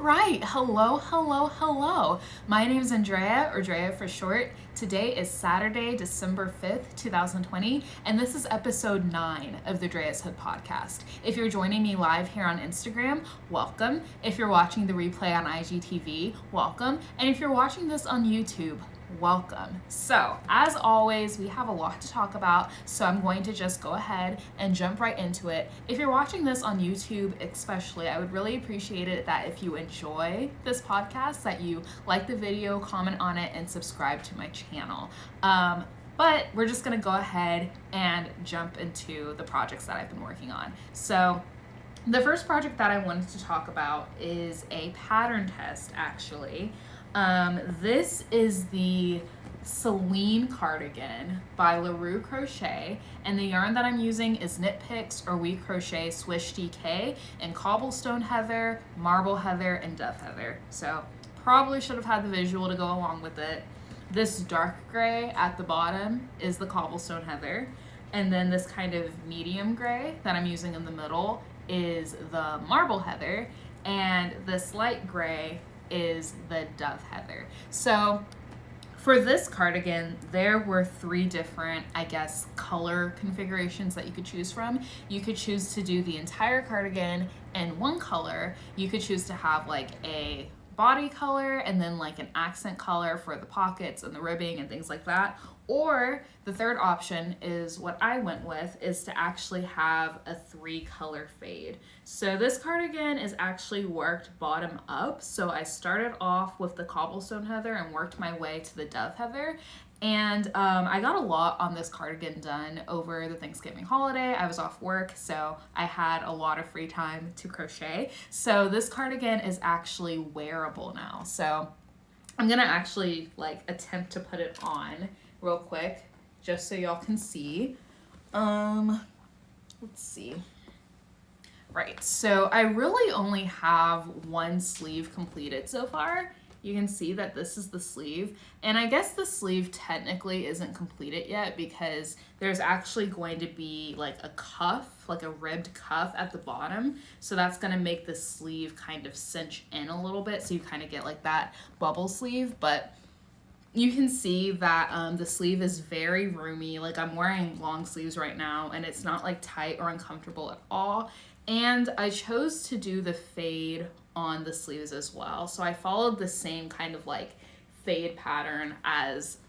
right, hello. My name is Andrea, or Drea for short. Today is Saturday, December 5th, 2020, and this is episode 9 of the DREA'S podcast. If you're joining me live here on Instagram, welcome. If you're watching the replay on IGTV, welcome. And if you're watching this on YouTube, welcome. So, as always, we have a lot to talk about, so I'm going to just go ahead and jump right into it. If you're watching this on YouTube especially, I would really appreciate it that if you enjoy this podcast, that you like the video, comment on it, and subscribe to my channel. But we're just gonna go ahead and jump into the projects that I've been working on. So, the first project that I wanted to talk about is a pattern test, actually. This is the Selene Cardigan by Leroo Crochet, and the yarn that I'm using is Knit Picks or We Crochet Swish DK in Cobblestone Heather, Marble Heather, and Dove Heather. So probably should have had the visual to go along with it. This dark gray at the bottom is the Cobblestone Heather, and then this kind of medium gray that I'm using in the middle is the Marble Heather, and this light gray is the Dove Heather. So for this cardigan, there were 3 different, color configurations that you could choose from. You could choose to do the entire cardigan in one color. You could choose to have like a body color and then like an accent color for the pockets and the ribbing and things like that. Or the third option is what I went with, is to actually have a 3-color fade. So this cardigan is actually worked bottom up. So I started off with the Cobblestone Heather and worked my way to the Dove Heather. And I got a lot on this cardigan done over the Thanksgiving holiday. I was off work, so I had a lot of free time to crochet. So this cardigan is actually wearable now. So I'm gonna actually attempt to put it on real quick, just so y'all can see. Let's see. Right, so I really only have one sleeve completed so far. You can see that this is the sleeve, and I guess the sleeve technically isn't completed yet because there's actually going to be like a cuff, like a ribbed cuff at the bottom. So that's gonna make the sleeve kind of cinch in a little bit, so you kind of get like that bubble sleeve. But you can see that the sleeve is very roomy. Like, I'm wearing long sleeves right now, and it's not like tight or uncomfortable at all. And I chose to do the fade on the sleeves as well. So I followed the same kind of like fade pattern as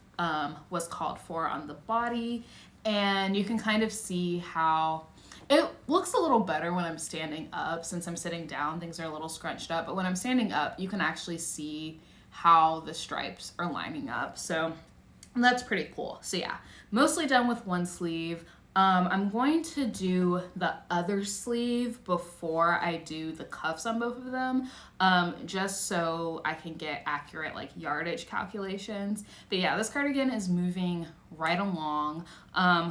was called for on the body. And you can kind of see how it looks a little better when I'm standing up. Since I'm sitting down, things are a little scrunched up. But when I'm standing up, you can actually see how the stripes are lining up. So that's pretty cool. So yeah, mostly done with one sleeve. I'm going to do the other sleeve before I do the cuffs on both of them, just so I can get accurate like yardage calculations. But yeah, this cardigan is moving right along.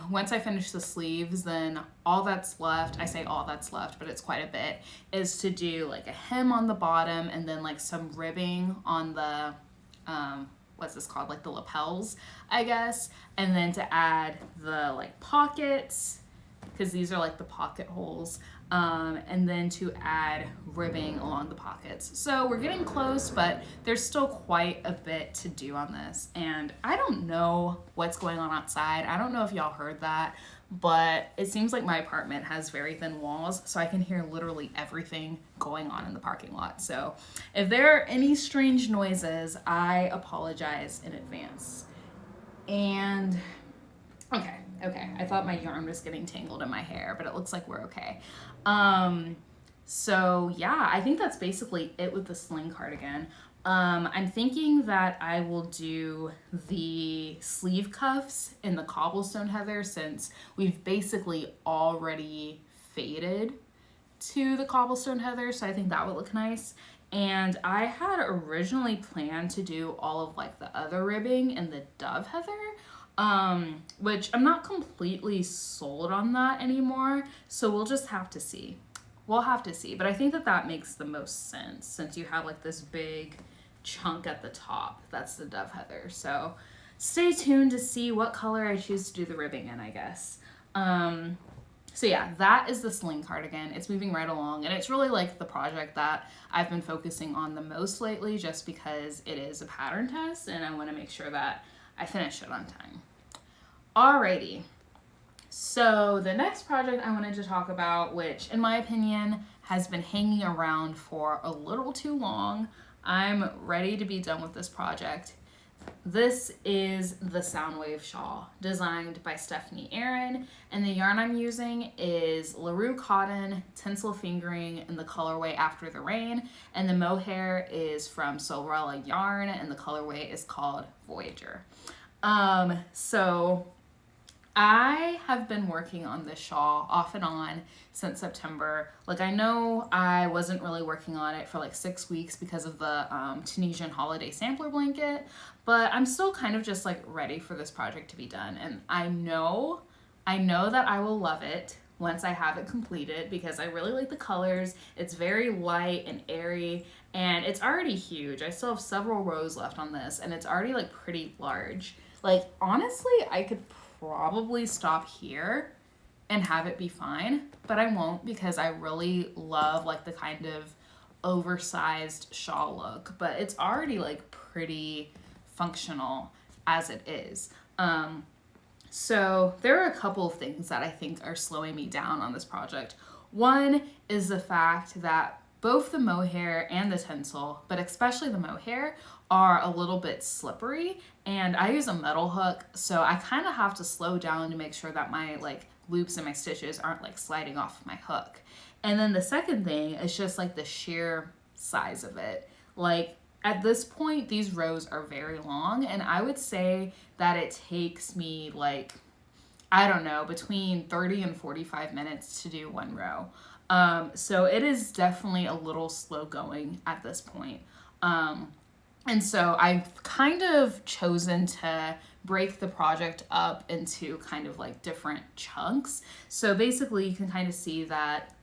Once I finish the sleeves, then all that's left, I say all that's left, but it's quite a bit, is to do like a hem on the bottom and then like some ribbing on the, what's this called, like the lapels, I guess, and then to add the like pockets, because these are like the pocket holes, and then to add ribbing along the pockets. So we're getting close, but there's still quite a bit to do on this, and I don't know what's going on outside. I don't know if y'all heard that, but it seems like my apartment has very thin walls, so I can hear literally everything going on in the parking lot. So if there are any strange noises, I apologize in advance. And okay, I thought my yarn was getting tangled in my hair, but it looks like we're okay. So yeah, I think that's basically it with the Selene cardigan. I'm thinking that I will do the sleeve cuffs in the Cobblestone Heather, since we've basically already faded to the Cobblestone Heather, so I think that would look nice. And I had originally planned to do all of like the other ribbing in the Dove Heather, which I'm not completely sold on that anymore, so we'll just have to see. We'll have to see, but I think that that makes the most sense since you have like this big chunk at the top. That's the Dove Heather. So stay tuned to see what color I choose to do the ribbing in, I guess. So yeah, that is the Selene cardigan. It's moving right along, and it's really like the project that I've been focusing on the most lately, just because it is a pattern test and I want to make sure that I finish it on time. Alrighty, so the next project I wanted to talk about, which in my opinion has been hanging around for a little too long, I'm ready to be done with this project. This is the Soundwave shawl, designed by Stephanie Aaron, and the yarn I'm using is Leroo cotton, tinsel fingering in the colorway After the Rain, and the mohair is from Sorella Yarn, and the colorway is called Voyager. So I have been working on this shawl off and on since September. Like, I know I wasn't really working on it for like 6 weeks because of the Tunisian holiday sampler blanket, but I'm still kind of just like ready for this project to be done. And I know that I will love it once I have it completed, because I really like the colors. It's very light and airy, and it's already huge. I still have several rows left on this, and it's already like pretty large. Like, honestly, I could probably stop here and have it be fine, but I won't, because I really love like the kind of oversized shawl look, but it's already like pretty functional as it is. So there are a couple of things that I think are slowing me down on this project. One is the fact that both the mohair and the tinsel, but especially the mohair, are a little bit slippery, and I use a metal hook, so I kind of have to slow down to make sure that my like loops and my stitches aren't like sliding off my hook. And then the second thing is just like the sheer size of it. Like, at this point, these rows are very long, and I would say that it takes me like, I don't know, between 30 and 45 minutes to do one row. So it is definitely a little slow going at this point. And so I've kind of chosen to break the project up into kind of like different chunks. So basically you can kind of see that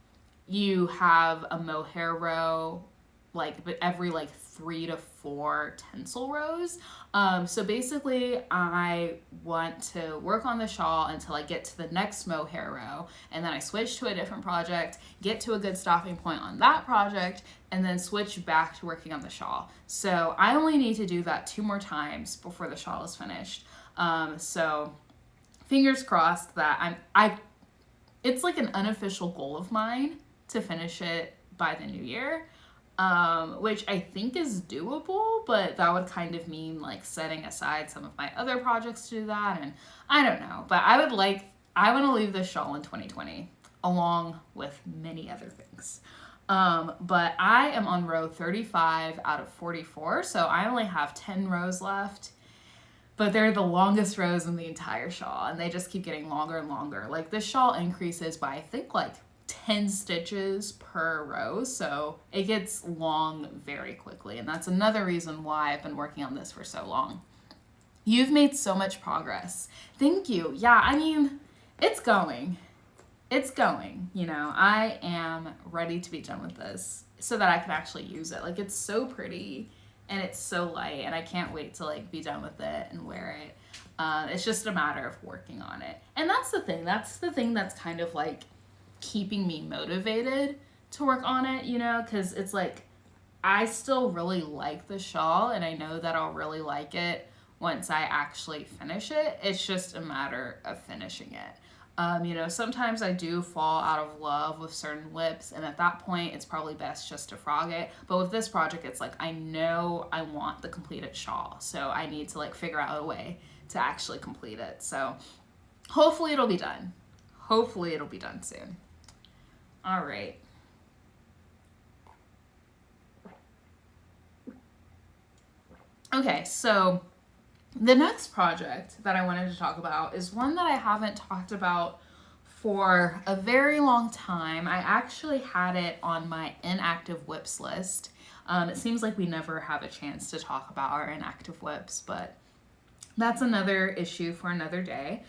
you have a mohair row, like, but every like 3 to 4 tinsel rows. So basically I want to work on the shawl until I get to the next mohair row, and then I switch to a different project, get to a good stopping point on that project, and then switch back to working on the shawl. So I only need to do that 2 more times before the shawl is finished. So fingers crossed that it's like an unofficial goal of mine to finish it by the new year. Which I think is doable, but that would kind of mean like setting aside some of my other projects to do that, and I don't know. But I want to leave this shawl in 2020, along with many other things. But I am on row 35 out of 44, so I only have 10 rows left, but they're the longest rows in the entire shawl, and they just keep getting longer and longer. Like, this shawl increases by, I think, like 10 stitches per row, so it gets long very quickly, and that's another reason why I've been working on this for so long. You've made so much progress. Thank you. Yeah, I mean, it's going, you know. I am ready to be done with this so that I can actually use it. Like, it's so pretty and it's so light, and I can't wait to like be done with it and wear it. It's just a matter of working on it, and that's the thing that's kind of like keeping me motivated to work on it, you know, because it's like I still really like the shawl, and I know that I'll really like it once I actually finish it. It's just a matter of finishing it. You know, sometimes I do fall out of love with certain lips, and at that point it's probably best just to frog it. But with this project, it's like I know I want the completed shawl, so I need to like figure out a way to actually complete it. So hopefully it'll be done. Hopefully it'll be done soon. All right. Okay, so the next project that I wanted to talk about is one that I haven't talked about for a very long time. I actually had it on my inactive whips list. It seems like we never have a chance to talk about our inactive whips, but that's another issue for another day.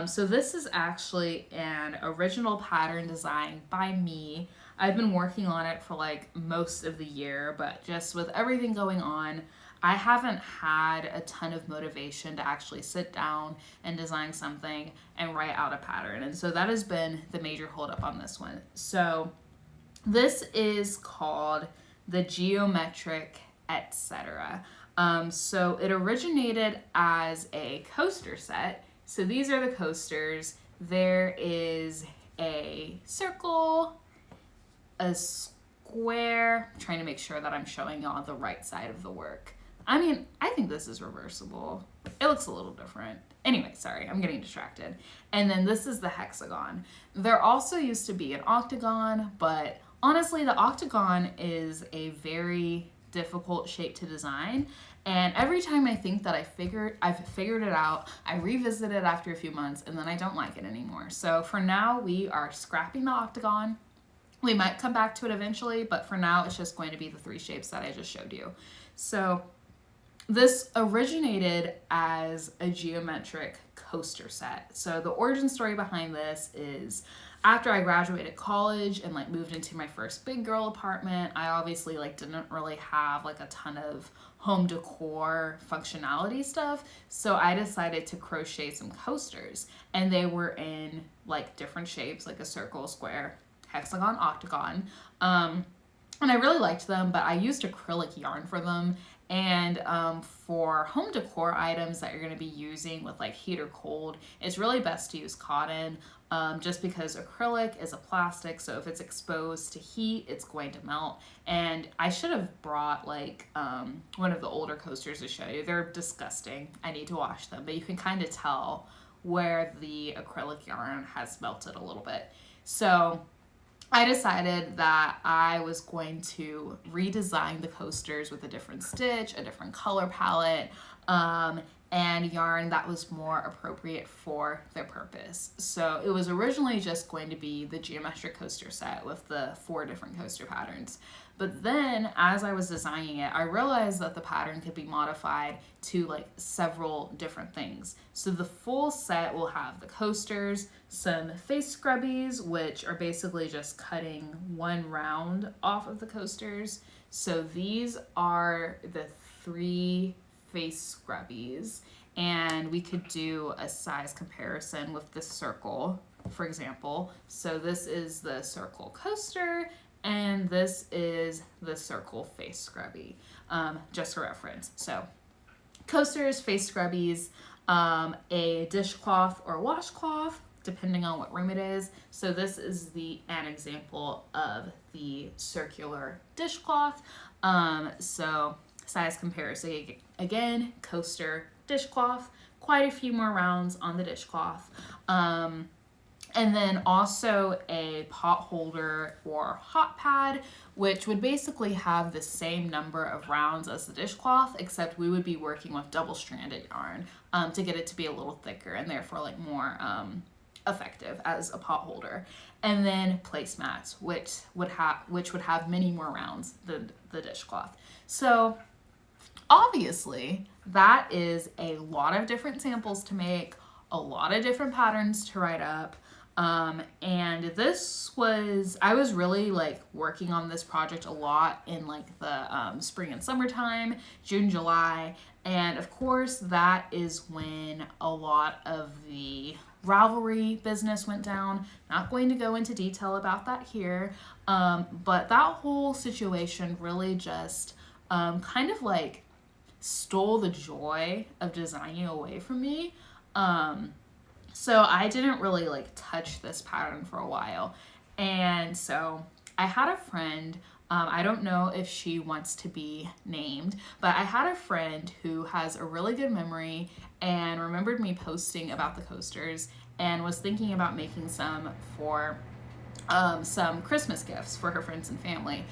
So this is actually an original pattern design by me. I've been working on it for like most of the year, but just with everything going on, I haven't had a ton of motivation to actually sit down and design something and write out a pattern. And so that has been the major holdup on this one. So this is called the Geometric Etc. So it originated as a coaster set. So these are the coasters. There is a circle, a square. I'm trying to make sure that I'm showing y'all the right side of the work. I mean, I think this is reversible. It looks a little different. Anyway, sorry, I'm getting distracted. And then this is the hexagon. There also used to be an octagon, but honestly, the octagon is a very difficult shape to design. And every time I think that I've figured it out, I revisit it after a few months and then I don't like it anymore. So for now, we are scrapping the octagon. We might come back to it eventually, but for now, it's just going to be the 3 shapes that I just showed you. So this originated as a geometric coaster set. So the origin story behind this is after I graduated college and like moved into my first big girl apartment, I obviously like didn't really have like a ton of home decor functionality stuff. So I decided to crochet some coasters, and they were in like different shapes, like a circle, square, hexagon, octagon. And I really liked them, but I used acrylic yarn for them. And for home decor items that you're going to be using with like heat or cold, it's really best to use cotton, just because acrylic is a plastic, so if it's exposed to heat, it's going to melt. And I should have brought like one of the older coasters to show you. They're disgusting. I need to wash them, but you can kind of tell where the acrylic yarn has melted a little bit. So I decided that I was going to redesign the coasters with a different stitch, a different color palette, and yarn that was more appropriate for their purpose. So it was originally just going to be the geometric coaster set with the 4 different coaster patterns. But then as I was designing it, I realized that the pattern could be modified to like several different things. So the full set will have the coasters, some face scrubbies, which are basically just cutting 1 round off of the coasters. So these are the 3 face scrubbies, and we could do a size comparison with the circle, for example. So this is the circle coaster, and this is the circle face scrubby, just for reference. So coasters, face scrubbies, a dishcloth or washcloth, depending on what room it is. So this is an example of the circular dishcloth. So size comparison again, coaster, dishcloth, quite a few more rounds on the dishcloth. And then also a pot holder or hot pad, which would basically have the same number of rounds as the dishcloth, except we would be working with double-stranded yarn to get it to be a little thicker and therefore like more effective as a pot holder. And then placemats, which would have many more rounds than the dishcloth. So obviously that is a lot of different samples to make, a lot of different patterns to write up. And I was really like working on this project a lot in like the spring and summertime, June, July. And of course that is when a lot of the Ravelry business went down. Not going to go into detail about that here. But that whole situation really just kind of like stole the joy of designing away from me. So I didn't really like touch this pattern for a while. And so I had a friend, I don't know if she wants to be named, but I had a friend who has a really good memory and remembered me posting about the coasters and was thinking about making some for some Christmas gifts for her friends and family.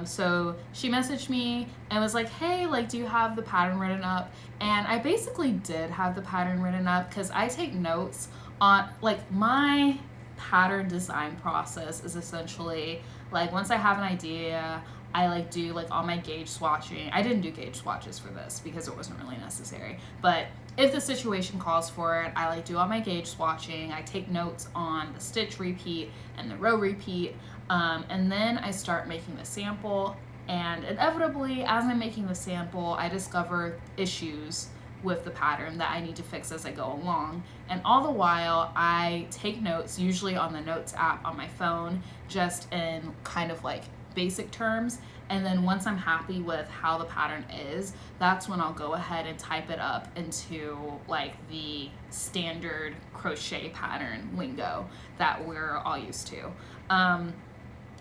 So she messaged me and was like, hey, like, do you have the pattern written up? And I basically did have the pattern written up because I take notes on, like, my pattern design process is essentially, like, once I have an idea, I like do like all my gauge swatching. I didn't do gauge swatches for this because it wasn't really necessary, but if the situation calls for it, I like do all my gauge swatching. I take notes on the stitch repeat and the row repeat, and then I start making the sample. And inevitably, as I'm making the sample, I discover issues with the pattern that I need to fix as I go along. And all the while, I take notes, usually on the Notes app on my phone, just in kind of like basic terms. And then once I'm happy with how the pattern is, that's when I'll go ahead and type it up into like the standard crochet pattern lingo that we're all used to.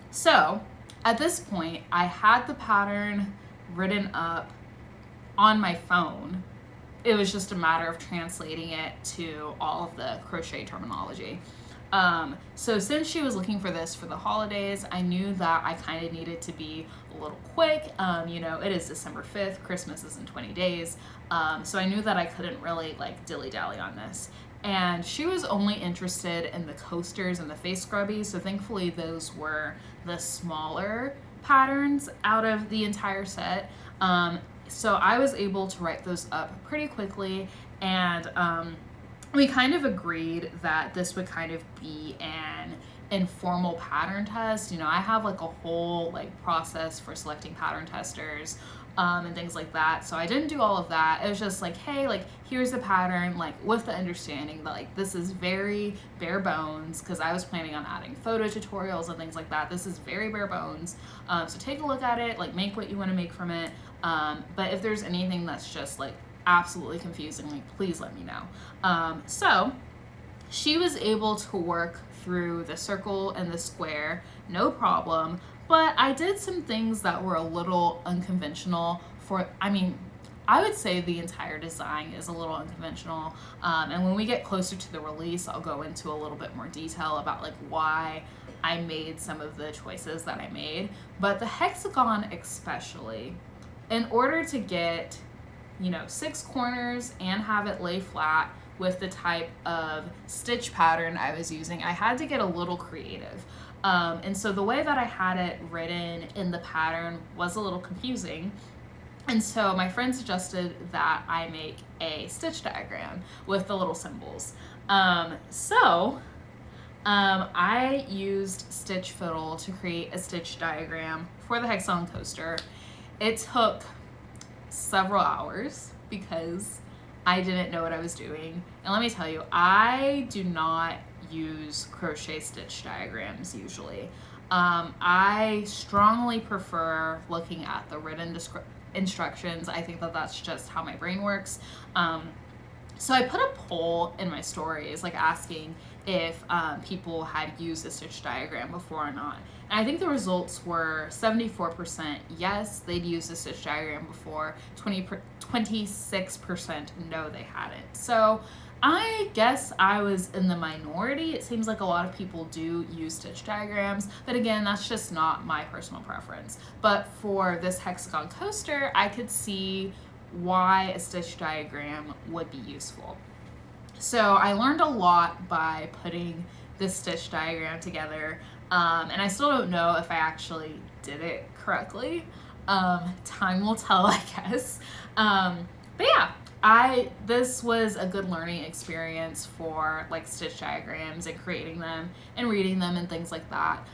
So at this point, I had the pattern written up on my phone. It was just a matter of translating it to all of the crochet terminology. So since she was looking for this for the holidays, I knew that I kind of needed to be a little quick. You know, it is December 5th, Christmas is in 20 days. So I knew that I couldn't really like dilly-dally on this. And she was only interested in the coasters and the face scrubbies. So thankfully those were the smaller patterns out of the entire set. So I was able to write those up pretty quickly, and we kind of agreed that this would kind of be an informal pattern test. You know, I have like a whole like process for selecting pattern testers and things like that. So I didn't do all of that. It was just like, hey, like here's the pattern, like with the understanding that like this is very bare bones, because I was planning on adding photo tutorials and things like that. This is very bare bones. So take a look at it, like make what you want to make from it. But if there's anything that's just like absolutely confusing, like please let me know. So she was able to work through the circle and the square, no problem. But I did some things that were a little unconventional I would say the entire design is a little unconventional. And when we get closer to the release, I'll go into a little bit more detail about like why I made some of the choices that I made. But the hexagon especially, in order to get, you know, 6 corners and have it lay flat with the type of stitch pattern I was using, I had to get a little creative. And so the way that I had it written in the pattern was a little confusing. And so my friend suggested that I make a stitch diagram with the little symbols. I used Stitch Fiddle to create a stitch diagram for the hexagon coaster. It took several hours because I didn't know what I was doing. And let me tell you, I do not use crochet stitch diagrams usually. I strongly prefer looking at the written instructions. I think that that's just how my brain works. So I put a poll in my stories, like asking if people had used a stitch diagram before or not. And I think the results were 74% yes, they'd used a stitch diagram before, 26% no, they hadn't. So I guess I was in the minority. It seems like a lot of people do use stitch diagrams, but again, that's just not my personal preference. But for this hexagon coaster, I could see why a stitch diagram would be useful. So I learned a lot by putting this stitch diagram together, and I still don't know if I actually did it correctly. Time will tell, I guess. But yeah, this was a good learning experience for like stitch diagrams and creating them and reading them and things like that.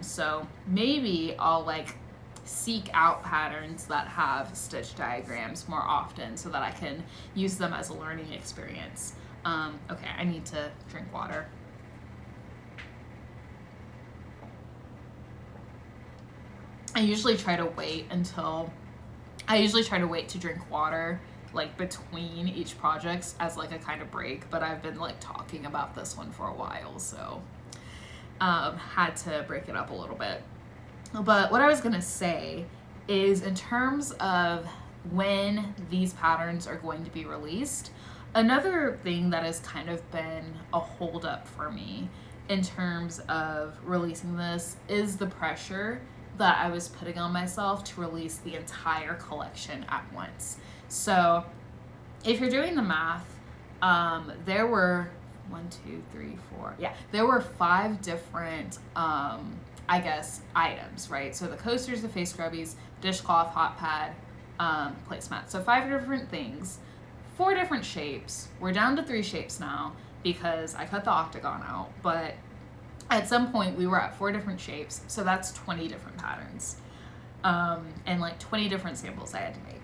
So maybe I'll like seek out patterns that have stitch diagrams more often so that I can use them as a learning experience. Okay, I need to drink water. I usually try to wait to drink water like between each project as like a kind of break, but I've been like talking about this one for a while, so had to break it up a little bit. But what I was gonna say is, in terms of when these patterns are going to be released, another thing that has kind of been a holdup for me in terms of releasing this is the pressure that I was putting on myself to release the entire collection at once. So if you're doing the math, there were there were 5 different I guess items, right? So the coasters, the face scrubbies, dishcloth, hot pad, placemat. So 5 different things, 4 different shapes. We're down to 3 shapes now because I cut the octagon out, but at some point we were at 4 different shapes, so that's 20 different patterns. and like 20 different samples I had to make.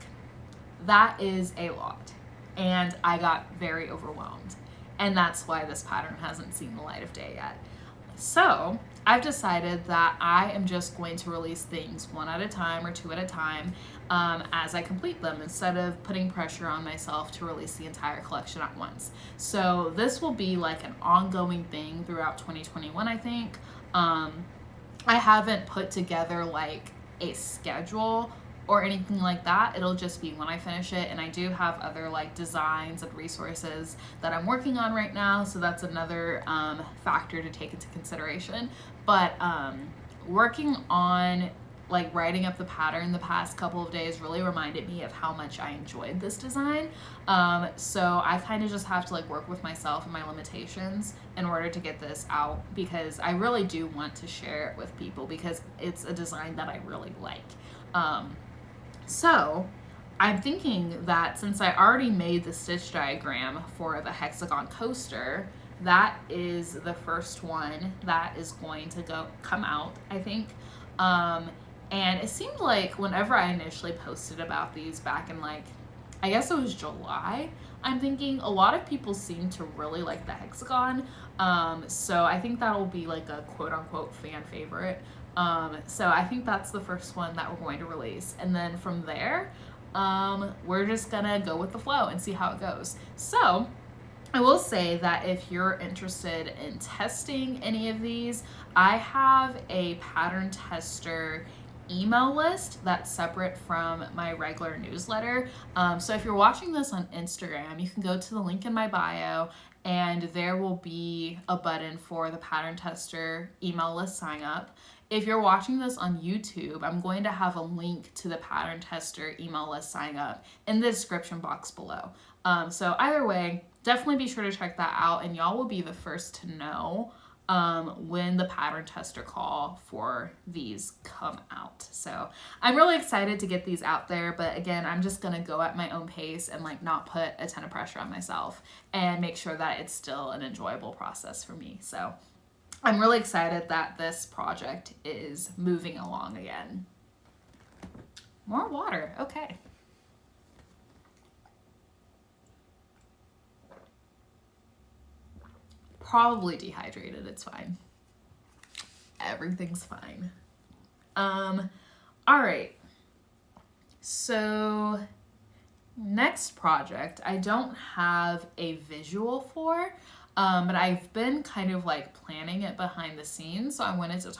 That is a lot, and I got very overwhelmed, and that's why this pattern hasn't seen the light of day yet. So I've decided that I am just going to release things one at a time or two at a time as I complete them, instead of putting pressure on myself to release the entire collection at once. So this will be like an ongoing thing throughout 2021, I think. I haven't put together like a schedule or anything like that. It'll just be when I finish it, and I do have other like designs and resources that I'm working on right now, so that's another factor to take into consideration. But working on like writing up the pattern the past couple of days really reminded me of how much I enjoyed this design. So I kind of just have to like work with myself and my limitations in order to get this out, because I really do want to share it with people because it's a design that I really like. So I'm thinking that since I already made the stitch diagram for the hexagon coaster, that is the first one that is going to come out, I think. And it seemed like whenever I initially posted about these back in like, I guess it was July, I'm thinking a lot of people seem to really like the hexagon. So I think that'll be like a quote unquote fan favorite. So I think that's the first one that we're going to release. And then from there, we're just gonna go with the flow and see how it goes. So I will say that if you're interested in testing any of these, I have a pattern tester email list that's separate from my regular newsletter. So if you're watching this on Instagram, you can go to the link in my bio, and there will be a button for the pattern tester email list sign up. If you're watching this on YouTube, I'm going to have a link to the pattern tester email list sign up in the description box below. So either way, definitely be sure to check that out, and y'all will be the first to know when the pattern tester call for these come out. So I'm really excited to get these out there, but again, I'm just gonna go at my own pace and like not put a ton of pressure on myself and make sure that it's still an enjoyable process for me. So I'm really excited that this project is moving along again. More water, okay. Probably dehydrated, it's fine. Everything's fine. All right. So next project, I don't have a visual for, but I've been kind of like planning it behind the scenes, so I wanted to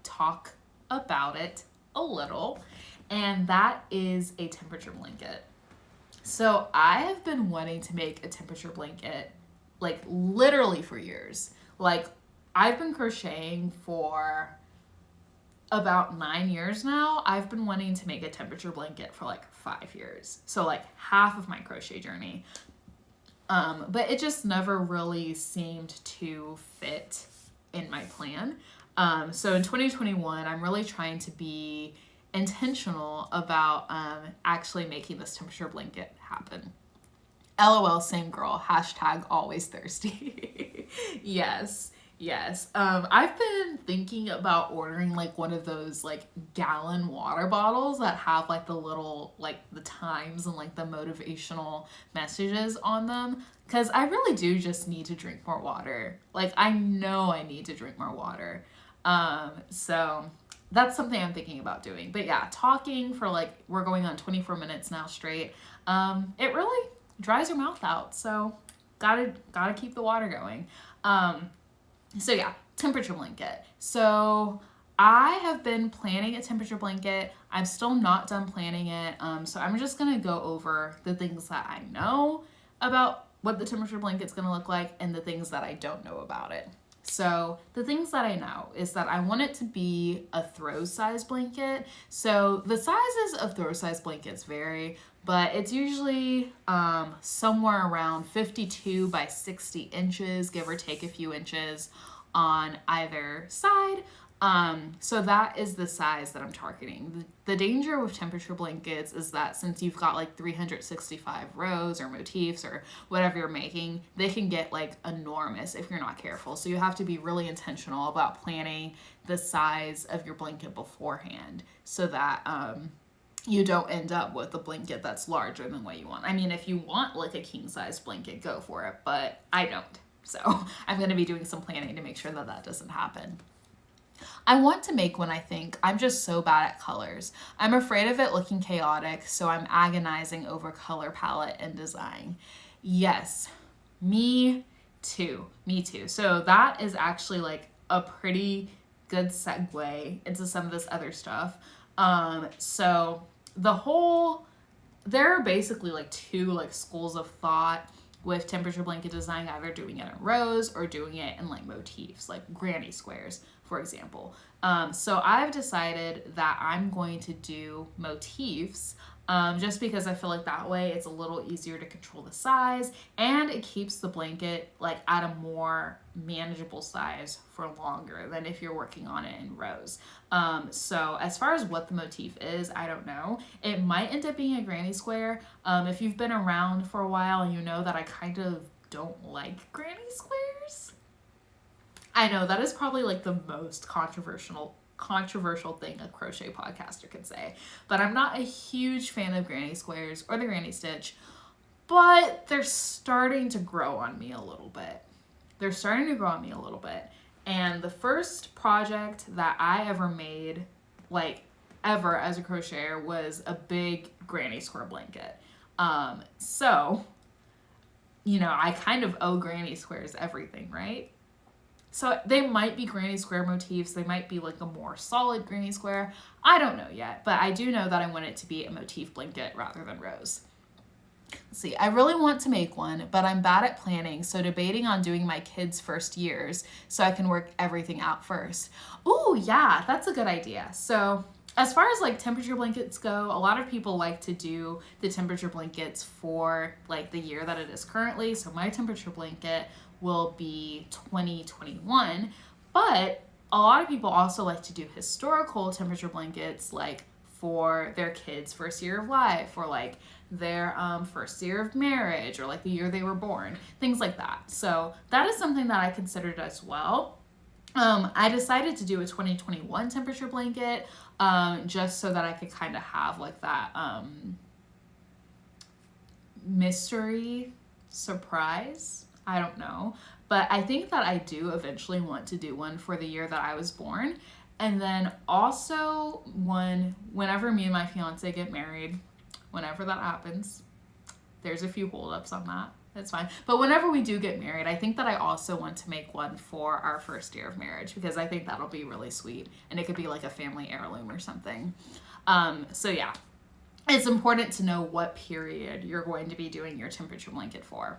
talk about it a little, and that is a temperature blanket. So I have been wanting to make a temperature blanket like literally for years. Like I've been crocheting for about 9 years now. I've been wanting to make a temperature blanket for like 5 years. So like half of my crochet journey. But it just never really seemed to fit in my plan. So in 2021, I'm really trying to be intentional about actually making this temperature blanket happen. LOL, same girl, hashtag always thirsty. Yes. I've been thinking about ordering like one of those like gallon water bottles that have like the little like the times and like the motivational messages on them, because I really do just need to drink more water. Like I know I need to drink more water. So that's something I'm thinking about doing. But yeah, talking for like, we're going on 24 minutes now straight. It really dries your mouth out, so gotta keep the water going. So yeah, temperature blanket. So I have been planning a temperature blanket. I'm still not done planning it. So I'm just gonna go over the things that I know about what the temperature blanket's gonna look like and the things that I don't know about it. So the things that I know is that I want it to be a throw size blanket. So the sizes of throw size blankets vary, but it's usually somewhere around 52 by 60 inches, give or take a few inches on either side. So that is the size that I'm targeting. The danger with temperature blankets is that since you've got like 365 rows or motifs or whatever you're making, they can get like enormous if you're not careful. So you have to be really intentional about planning the size of your blanket beforehand so that you don't end up with a blanket that's larger than what you want. I mean, if you want like a king size blanket, go for it, but I don't. So I'm going to be doing some planning to make sure that that doesn't happen. I want to make one, I think. I'm just so bad at colors. I'm afraid of it looking chaotic, so I'm agonizing over color palette and design. Yes, me too. Me too. So that is actually like a pretty good segue into some of this other stuff. So there are basically like two like schools of thought with temperature blanket design, either doing it in rows or doing it in like motifs, like granny squares, for example. So I've decided that I'm going to do motifs just because I feel like that way it's a little easier to control the size and it keeps the blanket like at a more manageable size for longer than if you're working on it in rows. So as far as what the motif is, I don't know. It might end up being a granny square. If you've been around for a while, you know that I kind of don't like granny squares. I know that is probably like the most controversial thing a crochet podcaster could say, but I'm not a huge fan of granny squares or the granny stitch, but they're starting to grow on me a little bit. And the first project that I ever made, like ever as a crocheter, was a big granny square blanket. So, you know, I kind of owe granny squares everything, right? So they might be granny square motifs. They might be like a more solid granny square. I don't know yet, but I do know that I want it to be a motif blanket rather than rows. Let's see, I really want to make one, but I'm bad at planning, so debating on doing my kids' first years so I can work everything out first. Ooh, yeah, that's a good idea. So as far as like temperature blankets go, a lot of people like to do the temperature blankets for like the year that it is currently. So my temperature blanket will be 2021, but a lot of people also like to do historical temperature blankets like for their kids' first year of life or like their first year of marriage or like the year they were born, things like that. So that is something that I considered as well. I decided to do a 2021 temperature blanket just so that I could kind of have like that mystery surprise. I don't know. But I think that I do eventually want to do one for the year that I was born. And then also whenever me and my fiance get married, whenever that happens, there's a few holdups on that. That's fine. But whenever we do get married, I think that I also want to make one for our first year of marriage because I think that'll be really sweet. And it could be like a family heirloom or something. So yeah, it's important to know what period you're going to be doing your temperature blanket for.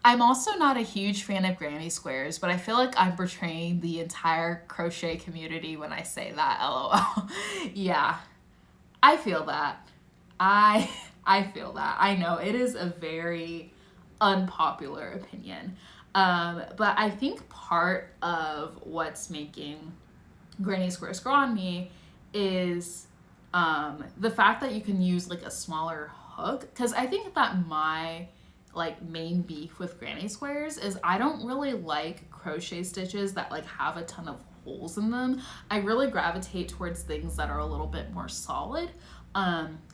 I'm also not a huge fan of granny squares, but I feel like I'm portraying the entire crochet community when I say that, LOL. Yeah, I feel that. I feel that. I know it is a very unpopular opinion. But I think part of what's making granny squares grow on me is the fact that you can use like a smaller hook. Because I think that my like main beef with granny squares is I don't really like crochet stitches that like have a ton of holes in them. I really gravitate towards things that are a little bit more solid.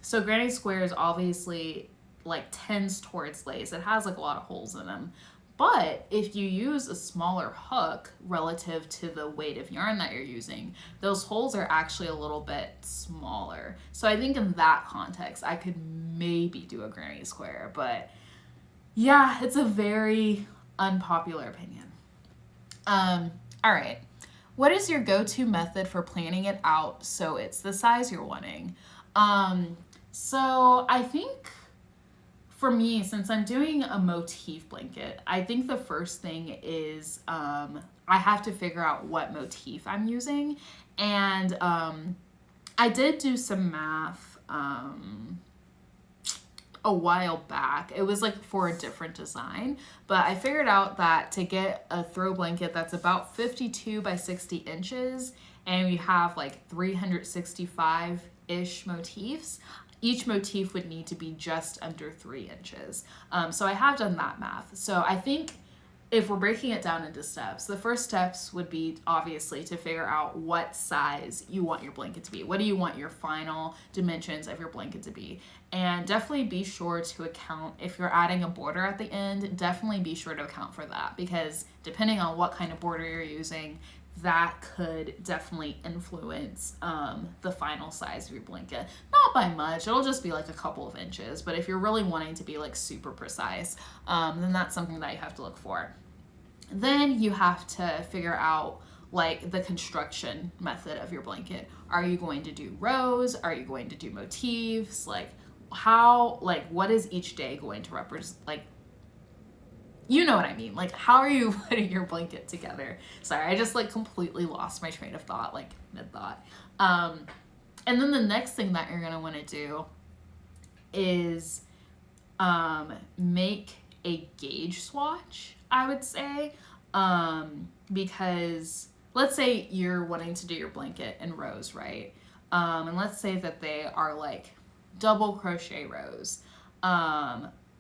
So granny squares obviously like tends towards lace. It has like a lot of holes in them. But if you use a smaller hook relative to the weight of yarn that you're using, those holes are actually a little bit smaller. So I think in that context, I could maybe do a granny square, but yeah, it's a very unpopular opinion. All right. What is your go-to method for planning it out so it's the size you're wanting? So I think for me, since I'm doing a motif blanket, I think the first thing is I have to figure out what motif I'm using. And I did do some math a a while back. It was like for a different design, but I figured out that to get a throw blanket that's about 52 by 60 inches and you have like 365-ish motifs, each motif would need to be just under 3 inches. So I have done that math. So I think if we're breaking it down into steps, the first steps would be obviously to figure out what size you want your blanket to be. What do you want your final dimensions of your blanket to be? And definitely be sure to account, if you're adding a border at the end, definitely be sure to account for that, because depending on what kind of border you're using, that could definitely influence the final size of your blanket. Not by much, it'll just be like a couple of inches, but if you're really wanting to be like super precise, then that's something that you have to look for. Then you have to figure out like the construction method of your blanket. Are you going to do rows? Are you going to do motifs? Like how, like what is each day going to represent, like, you know what I mean? Like, how are you putting your blanket together? Sorry, I just like completely lost my train of thought, like mid-thought. And then the next thing that you're gonna wanna do is make a gauge swatch, I would say. Because let's say you're wanting to do your blanket in rows, right? And let's say that they are like double crochet rows.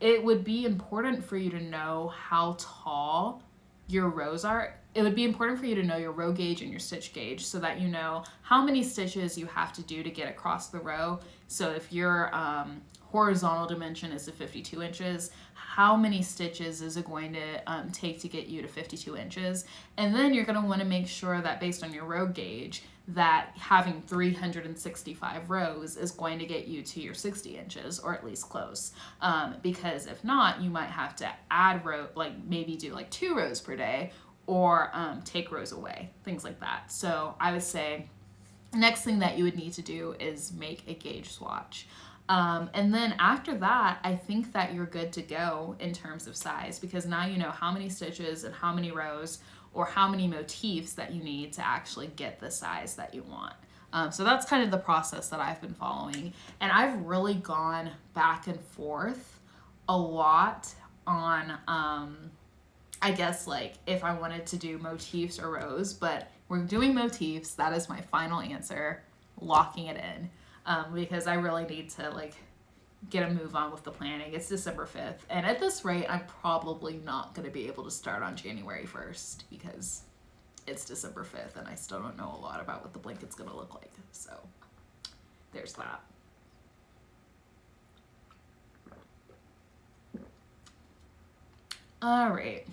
It would be important for you to know how tall your rows are. It would be important for you to know your row gauge and your stitch gauge so that you know how many stitches you have to do to get across the row. So if your horizontal dimension is to 52 inches, how many stitches is it going to take to get you to 52 inches? And then you're going to want to make sure that based on your row gauge, that having 365 rows is going to get you to your 60 inches, or at least close. Because if not, you might have to add row, like maybe do like 2 rows per day, or take rows away, things like that. So I would say next thing that you would need to do is make a gauge swatch. And then after that, I think that you're good to go in terms of size, because now you know how many stitches and how many rows or how many motifs that you need to actually get the size that you want. So that's kind of the process that I've been following. And I've really gone back and forth a lot on, I guess, like if I wanted to do motifs or rows, but we're doing motifs. That is my final answer, locking it in. Because I really need to like get a move on with the planning. It's December 5th. And at this rate, I'm probably not going to be able to start on January 1st because it's December 5th and I still don't know a lot about what the blanket's going to look like. So there's that. All right.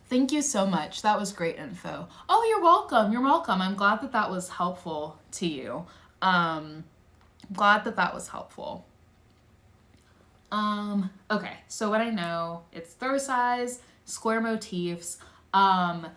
Thank you so much. That was great info. Oh, you're welcome. You're welcome. I'm glad that that was helpful to you. Glad that that was helpful. Okay, so what I know, it's throw size, square motifs. I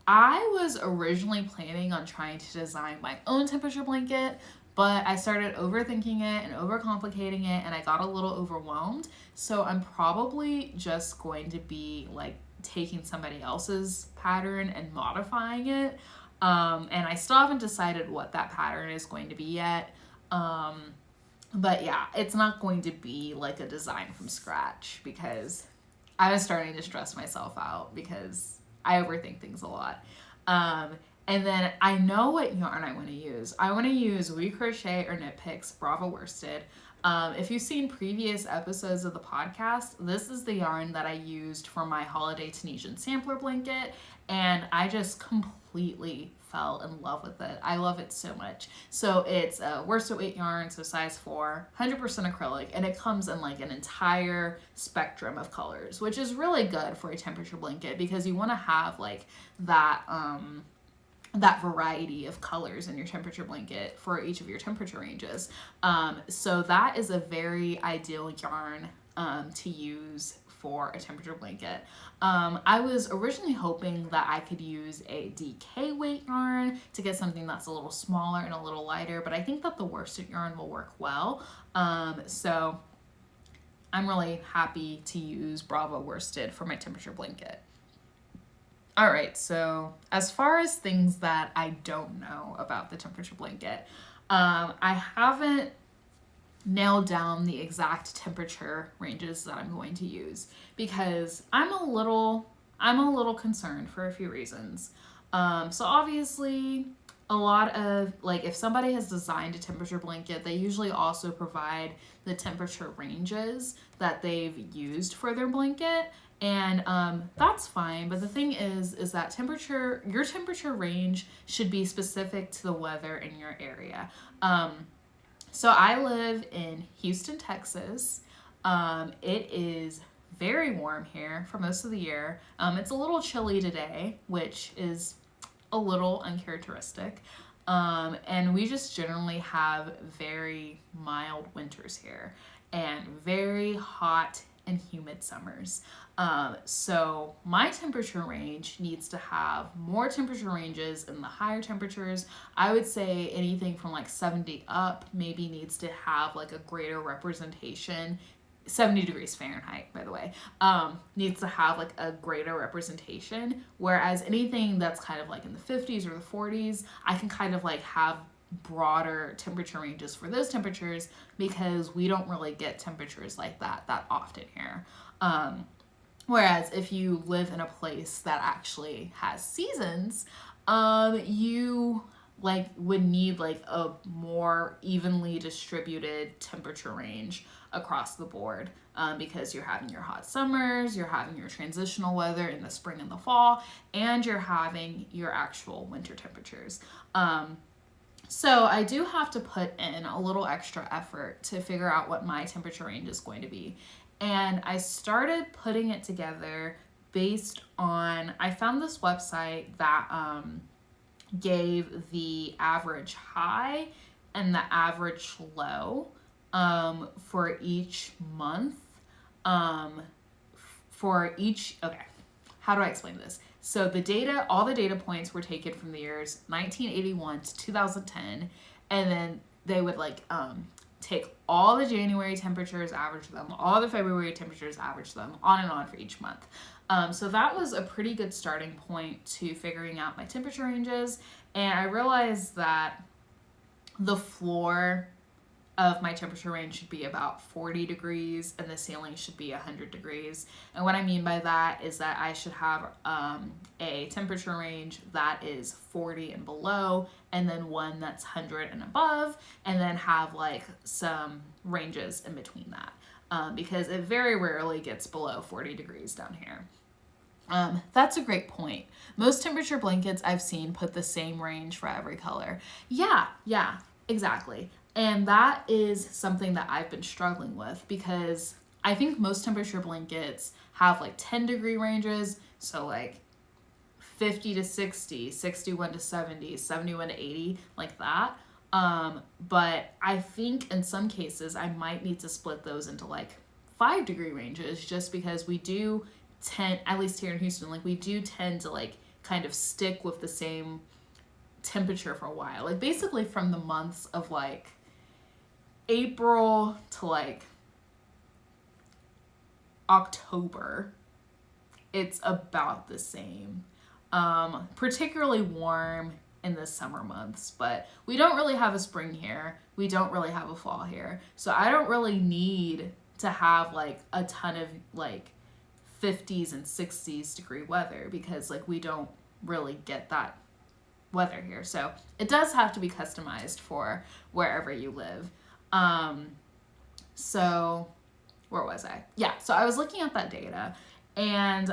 was originally planning on trying to design my own temperature blanket, but I started overthinking it and overcomplicating it, and I got a little overwhelmed. So I'm probably just going to be like taking somebody else's pattern and modifying it. And I still haven't decided what that pattern is going to be yet. But yeah, it's not going to be like a design from scratch because I was starting to stress myself out because I overthink things a lot. And then I know what yarn I want to use. I want to use Leroo Crochet or Knit Picks Brava Worsted. If you've seen previous episodes of the podcast, this is the yarn that I used for my holiday Tunisian sampler blanket, and I just completely fell in love with it. I love it so much. So it's a worsted weight yarn, so size 4, 100% acrylic, and it comes in like an entire spectrum of colors, which is really good for a temperature blanket because you want to have like that that variety of colors in your temperature blanket for each of your temperature ranges. So that is a very ideal yarn to use for a temperature blanket. I was originally hoping that I could use a DK weight yarn to get something that's a little smaller and a little lighter, but I think that the worsted yarn will work well. So I'm really happy to use Brava worsted for my temperature blanket. All right, so as far as things that I don't know about the temperature blanket, I haven't nail down the exact temperature ranges that I'm going to use, because I'm a little concerned for a few reasons. So obviously, a lot of, like, if somebody has designed a temperature blanket, they usually also provide the temperature ranges that they've used for their blanket. And that's fine, but the thing is that your temperature range should be specific to the weather in your area. So I live in Houston, Texas. It is very warm here for most of the year. It's a little chilly today, which is a little uncharacteristic. And we just generally have very mild winters here and very hot and humid summers. So my temperature range needs to have more temperature ranges in the higher temperatures. I would say anything from like 70 up maybe needs to have like a greater representation. 70 degrees Fahrenheit, by the way, needs to have like a greater representation, whereas anything that's kind of like in the 50s or the 40s, I can kind of like have broader temperature ranges for those temperatures, because we don't really get temperatures like that often here. Whereas if you live in a place that actually has seasons, you like would need like a more evenly distributed temperature range across the board, because you're having your hot summers, you're having your transitional weather in the spring and the fall, and you're having your actual winter temperatures. So I do have to put in a little extra effort to figure out what my temperature range is going to be. And I started putting it together based on, I found this website that gave the average high and the average low for each month. Okay, how do I explain this? So the data, all the data points were taken from the years 1981 to 2010, and then they would like take all the January temperatures, average them, all the February temperatures, average them, on and on for each month. So that was a pretty good starting point to figuring out my temperature ranges, and I realized that the floor of my temperature range should be about 40 degrees and the ceiling should be 100 degrees. And what I mean by that is that I should have a temperature range that is 40 and below, and then one that's 100 and above, and then have like some ranges in between that, because it very rarely gets below 40 degrees down here. That's a great point. Most temperature blankets I've seen put the same range for every color. Yeah, exactly. And that is something that I've been struggling with, because I think most temperature blankets have like 10 degree ranges. So like 50 to 60, 61 to 70, 71 to 80, like that. But I think in some cases I might need to split those into like 5 degree ranges, just because we do tend, at least here in Houston, like we do tend to like kind of stick with the same temperature for a while. Like basically from the months of like April to like October, it's about the same. Particularly warm in the summer months, but we don't really have a spring here. We don't really have a fall here. So I don't really need to have like a ton of like 50s and 60s degree weather, because like we don't really get that weather here. So it does have to be customized for wherever you live. So where was I? Yeah, so I was looking at that data, and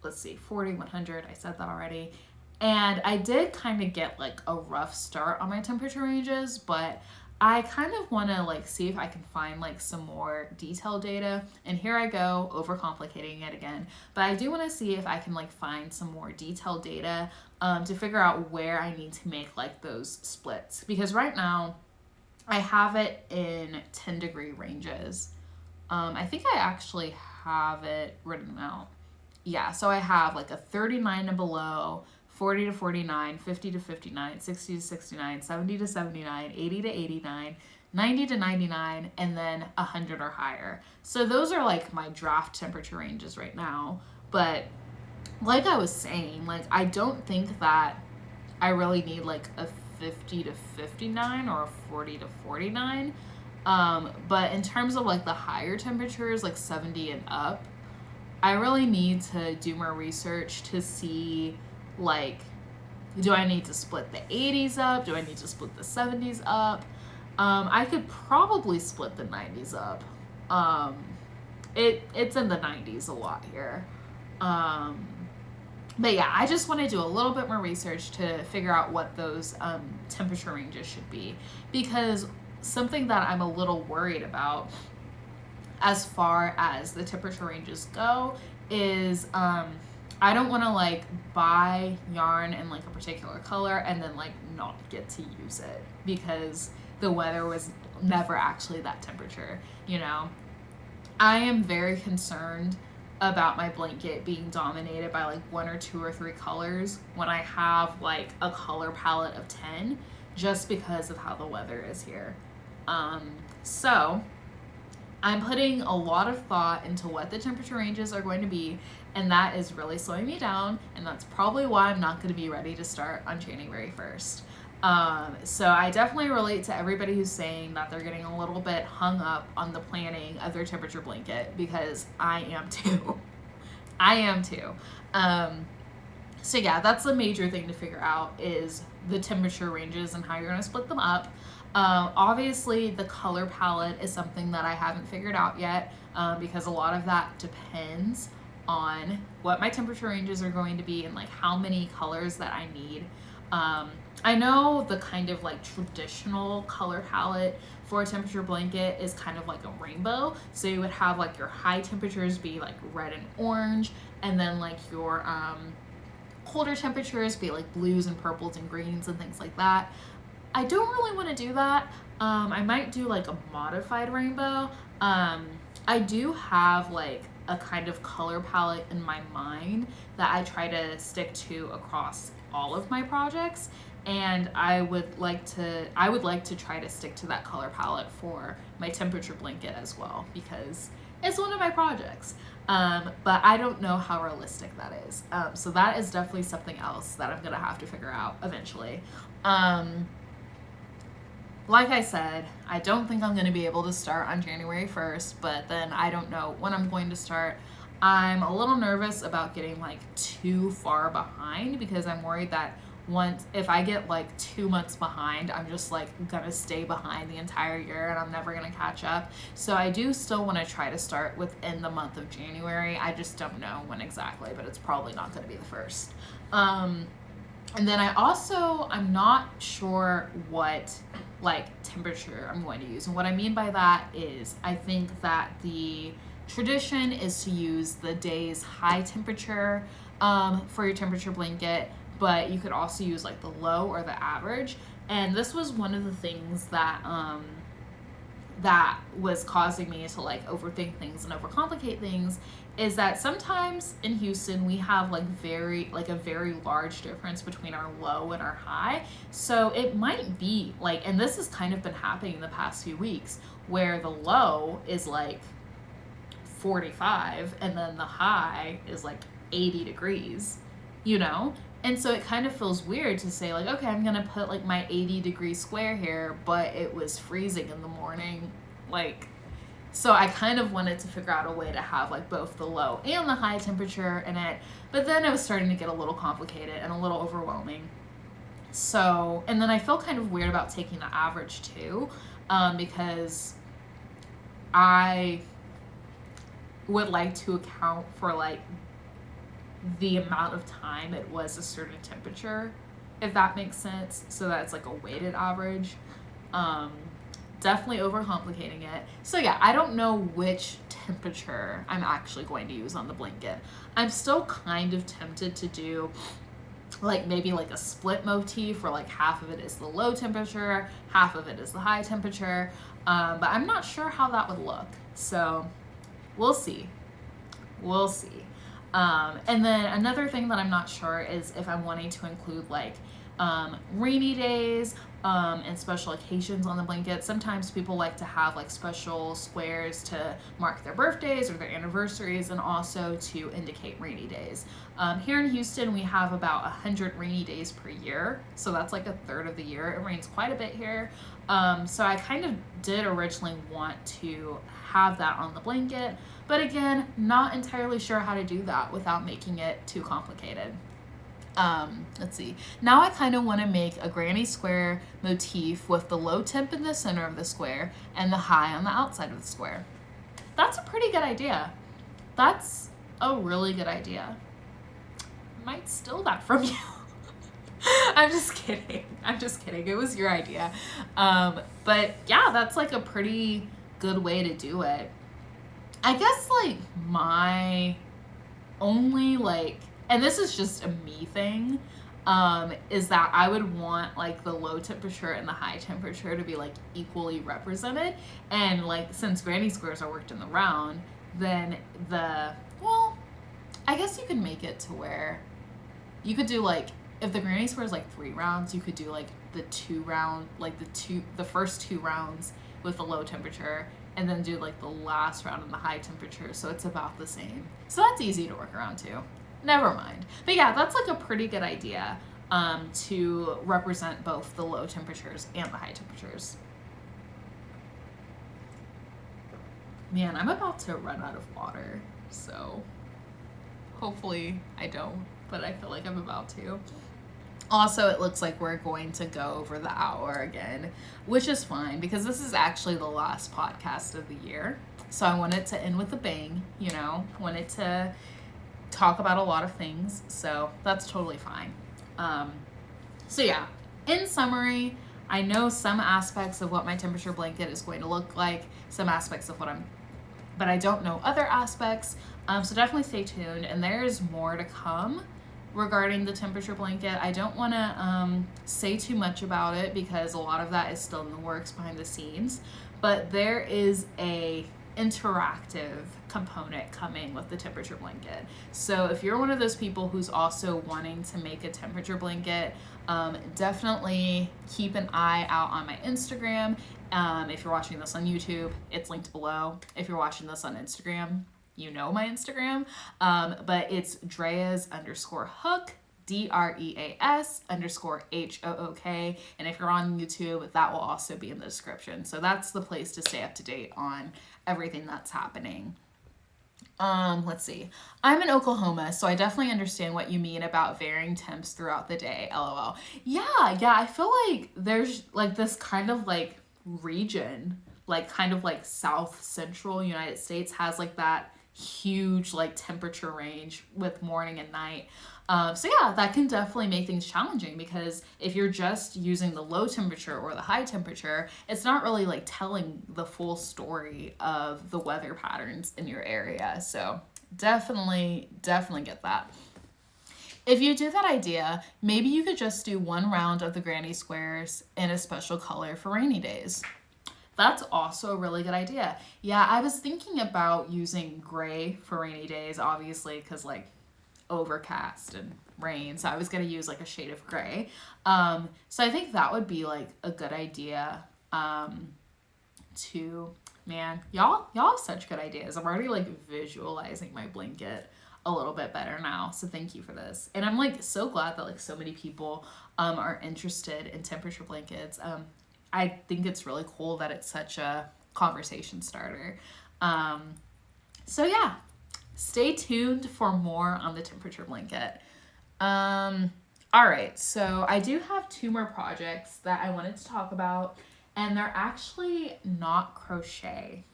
let's see, 40, 100, I said that already. And I did kind of get like a rough start on my temperature ranges, but I kind of want to like see if I can find like some more detailed data. And here I go, overcomplicating it again. But I do want to see if I can like find some more detailed data to figure out where I need to make like those splits. Because right now I have it in 10 degree ranges. I think I actually have it written out. Yeah, so I have like a 39 and below, 40 to 49, 50 to 59, 60 to 69, 70 to 79, 80 to 89, 90 to 99, and then 100 or higher. So those are like my draft temperature ranges right now. But like I was saying, like I don't think that I really need like a 50 to 59 or a 40 to 49. But in terms of like the higher temperatures, like 70 and up, I really need to do more research to see, like, do I need to split the 80s up? Do I need to split the 70s up? I could probably split the 90s up. It's in the 90s a lot here. But yeah, I just want to do a little bit more research to figure out what those temperature ranges should be, because something that I'm a little worried about as far as the temperature ranges go is I don't want to like buy yarn in like a particular color and then like not get to use it because the weather was never actually that temperature, you know. I am very concerned about my blanket being dominated by like 1 or 2 or 3 colors when I have like a color palette of 10, just because of how the weather is here. So I'm putting a lot of thought into what the temperature ranges are going to be, and that is really slowing me down, and that's probably why I'm not going to be ready to start on January 1st. So I definitely relate to everybody who's saying that they're getting a little bit hung up on the planning of their temperature blanket, because I am too. I am too. So yeah, that's the major thing to figure out is the temperature ranges and how you're going to split them up. Obviously the color palette is something that I haven't figured out yet, because a lot of that depends on what my temperature ranges are going to be and like how many colors that I need. I know the kind of like traditional color palette for a temperature blanket is kind of like a rainbow. So you would have like your high temperatures be like red and orange, and then like your colder temperatures be like blues and purples and greens and things like that. I don't really want to do that. I might do like a modified rainbow. I do have like a kind of color palette in my mind that I try to stick to across all of my projects, and I would like to try to stick to that color palette for my temperature blanket as well, because it's one of my projects. But I don't know how realistic that is. So that is definitely something else that I'm gonna have to figure out eventually. Like I said, I don't think I'm going to be able to start on January 1st, but then I don't know when I'm going to start. I'm a little nervous about getting like too far behind, because I'm worried that if I get like 2 months behind, I'm just like going to stay behind the entire year and I'm never going to catch up. So I do still want to try to start within the month of January. I just don't know when exactly, but it's probably not going to be the first. And then I'm not sure what like temperature I'm going to use. And what I mean by that is I think that the tradition is to use the day's high temperature for your temperature blanket, but you could also use like the low or the average. And this was one of the things that that was causing me to like overthink things and overcomplicate things, is that sometimes in Houston we have like a very large difference between our low and our high. So it might be like, and this has kind of been happening in the past few weeks, where the low is like 45 and then the high is like 80 degrees, you know? And so it kind of feels weird to say like, okay, I'm gonna put like my 80-degree square here, but it was freezing in the morning. Like, so I kind of wanted to figure out a way to have like both the low and the high temperature in it, but then it was starting to get a little complicated and a little overwhelming. So, and then I feel kind of weird about taking the average too, because I would like to account for like the amount of time it was a certain temperature, if that makes sense. So that's like a weighted average. Definitely overcomplicating it. So yeah, I don't know which temperature I'm actually going to use on the blanket. I'm still kind of tempted to do like maybe like a split motif, where like half of it is the low temperature, half of it is the high temperature, but I'm not sure how that would look. So we'll see. And then another thing that I'm not sure is if I'm wanting to include like rainy days and special occasions on the blanket. Sometimes people like to have like special squares to mark their birthdays or their anniversaries, and also to indicate rainy days. Here in Houston, we have about 100 rainy days per year, so that's like a third of the year. It rains quite a bit here. So I kind of did originally want to have that on the blanket, but again, not entirely sure how to do that without making it too complicated. Let's see. Now I kind of want to make a granny square motif with the low temp in the center of the square and the high on the outside of the square. That's a pretty good idea. That's a really good idea. Might steal that from you. I'm just kidding. It was your idea. But yeah, that's like a pretty good way to do it. I guess like my only like, and this is just a me thing, is that I would want like the low temperature and the high temperature to be like equally represented. And like, since granny squares are worked in the round, then well, I guess you could make it to where you could do like, if the granny square is like 3 rounds, you could do like the first 2 rounds with the low temperature, and then do like the last round in the high temperature, so it's about the same. So that's easy to work around too. Never mind. But yeah, that's like a pretty good idea to represent both the low temperatures and the high temperatures. Man, I'm about to run out of water, so hopefully I don't, but I feel like I'm about to. Also, it looks like we're going to go over the hour again, which is fine because this is actually the last podcast of the year. So I wanted to end with a bang, wanted to talk about a lot of things. So that's totally fine. So yeah, in summary, I know some aspects of what my temperature blanket is going to look like, some aspects of but I don't know other aspects. So definitely stay tuned, and there's more to come regarding the temperature blanket. I don't want to say too much about it because a lot of that is still in the works behind the scenes, but there is a interactive component coming with the temperature blanket. So if you're one of those people who's also wanting to make a temperature blanket, definitely keep an eye out on my Instagram. If you're watching this on YouTube, it's linked below. If you're watching this on Instagram, you know my Instagram, but it's DREA'S_hook, DREA'S_HOOK. And if you're on YouTube, that will also be in the description. So that's the place to stay up to date on everything that's happening. Let's see. I'm in Oklahoma, so I definitely understand what you mean about varying temps throughout the day. LOL. Yeah, I feel like there's like this kind of like region, like kind of like South Central United States has like that huge like temperature range with morning and night. So yeah, that can definitely make things challenging because if you're just using the low temperature or the high temperature, it's not really like telling the full story of the weather patterns in your area. So definitely get that. If you do that idea, maybe you could just do 1 round of the granny squares in a special color for rainy days. That's also a really good idea. Yeah, I was thinking about using gray for rainy days, obviously, because like overcast and rain. So I was going to use like a shade of gray. So I think that would be like a good idea man, y'all have such good ideas. I'm already like visualizing my blanket a little bit better now. So thank you for this. And I'm like so glad that like so many people are interested in temperature blankets. I think it's really cool that it's such a conversation starter. So yeah, stay tuned for more on the temperature blanket. All right, so I do have 2 more projects that I wanted to talk about, and they're actually not crochet.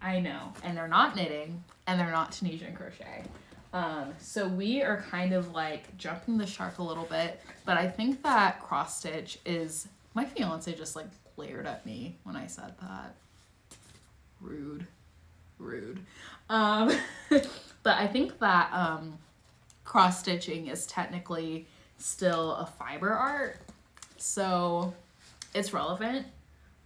I know, and they're not knitting, and they're not Tunisian crochet. So we are kind of like jumping the shark a little bit, but I think that cross stitch is, my fiance just like glared at me when I said that. Rude. But I think that cross stitching is technically still a fiber art, so it's relevant.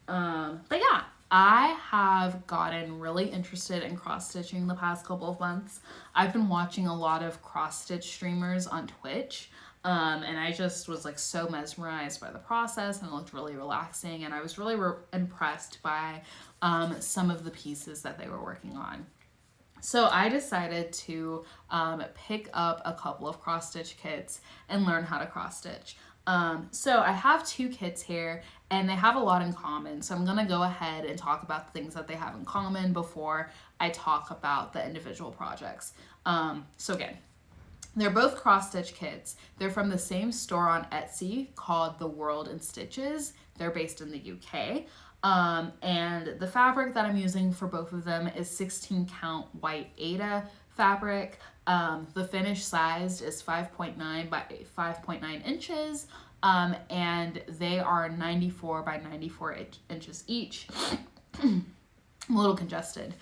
But yeah, I have gotten really interested in cross stitching the past couple of months. I've been watching a lot of cross stitch streamers on Twitch. And I just was like so mesmerized by the process, and it looked really relaxing, and I was really impressed by some of the pieces that they were working on. So I decided to pick up a couple of cross stitch kits and learn how to cross stitch. So I have 2 kits here, and they have a lot in common. So I'm gonna go ahead and talk about the things that they have in common before I talk about the individual projects. So again, they're both cross stitch kits. They're from the same store on Etsy called The World in Stitches. They're based in the UK. And the fabric that I'm using for both of them is 16 count white Aida fabric. The finished size is 5.9 by 5.9 inches. And they are 94 by 94 inches each. I'm a little congested.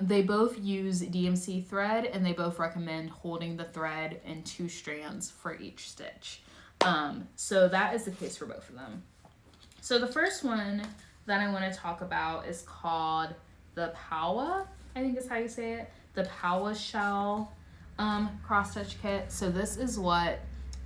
They both use DMC thread, and they both recommend holding the thread in 2 strands for each stitch. So that is the case for both of them. So the first one that I want to talk about is called the Powa, I think is how you say it, the Powa Shell cross stitch kit. So this is what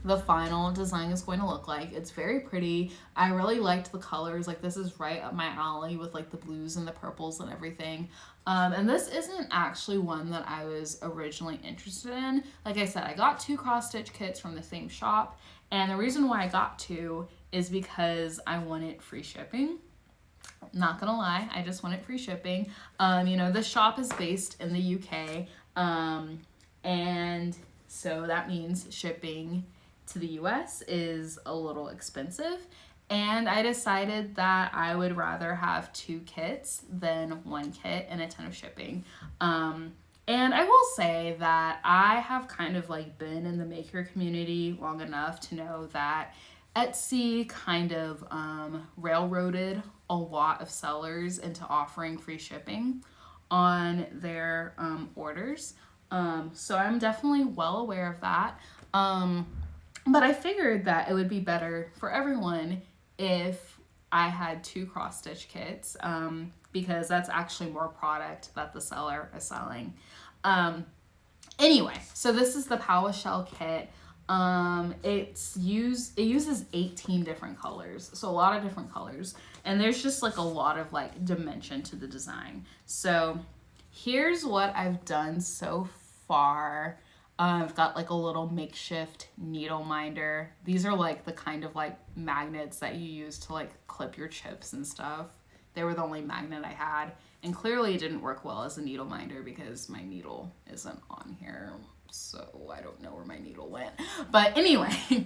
the final design is going to look like. It's very pretty. I really liked the colors. Like, this is right up my alley with like the blues and the purples and everything. And this isn't actually one that I was originally interested in. Like I said, I got 2 cross stitch kits from the same shop, and the reason why I got 2 is because I wanted free shipping. Not gonna lie, I just wanted free shipping. You know, the shop is based in the UK, and so that means shipping to the US is a little expensive, and I decided that I would rather have 2 kits than 1 kit and a ton of shipping. And I will say that I have kind of like been in the maker community long enough to know that Etsy kind of railroaded a lot of sellers into offering free shipping on their orders. So I'm definitely well aware of that. But I figured that it would be better for everyone if I had 2 cross stitch kits, because that's actually more product that the seller is selling. Anyway, so this is the Powa Shell kit. It uses 18 different colors, so a lot of different colors, and there's just like a lot of like dimension to the design. So here's what I've done so far. I've got like a little makeshift needle minder. These are like the kind of like magnets that you use to like clip your chips and stuff. They were the only magnet I had, and clearly it didn't work well as a needle minder because my needle isn't on here, so I don't know where my needle went. But anyway,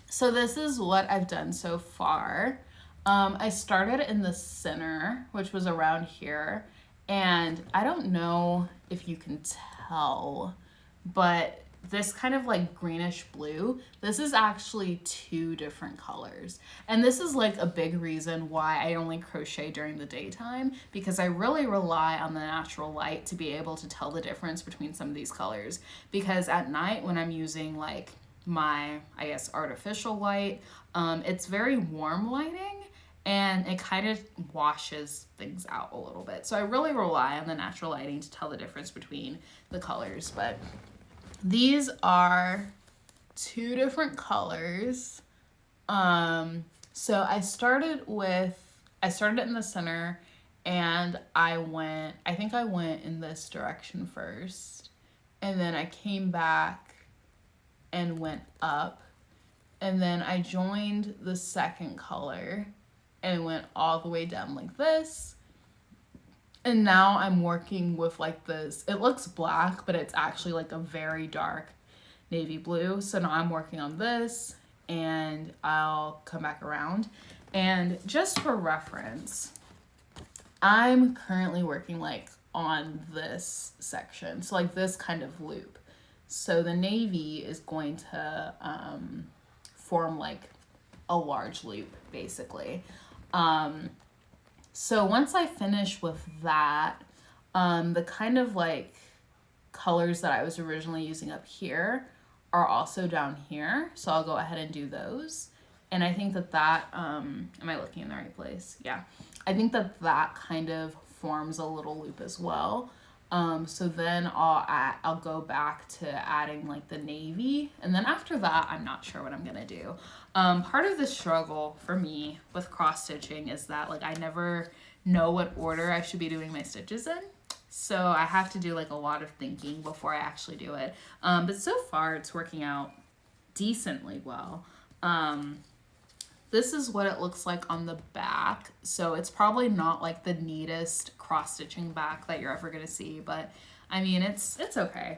so this is what I've done so far. I started in the center, which was around here, and I don't know if you can tell, but this kind of like greenish blue, this is actually 2 different colors. And this is like a big reason why I only crochet during the daytime, because I really rely on the natural light to be able to tell the difference between some of these colors. Because at night when I'm using like my, I guess, artificial light, it's very warm lighting, and it kind of washes things out a little bit. So I really rely on the natural lighting to tell the difference between the colors. But these are 2 different colors. So I started it in the center, and I think I went in this direction first, and then I came back and went up, and then I joined the second color and went all the way down like this. And now I'm working with like this, it looks black, but it's actually like a very dark navy blue. So now I'm working on this, and I'll come back around. And just for reference, I'm currently working like on this section. So like this kind of loop. So the navy is going to form like a large loop basically. So once I finish with that, the kind of like colors that I was originally using up here are also down here. So I'll go ahead and do those. And I think that am I looking in the right place? Yeah. I think that kind of forms a little loop as well. So then I'll go back to adding like the navy, and then after that I'm not sure what I'm gonna do. Part of the struggle for me with cross stitching is that like I never know what order I should be doing my stitches in. So I have to do like a lot of thinking before I actually do it. But so far it's working out decently well. This is what it looks like on the back. So it's probably not like the neatest cross stitching back that you're ever gonna see, but I mean, it's okay.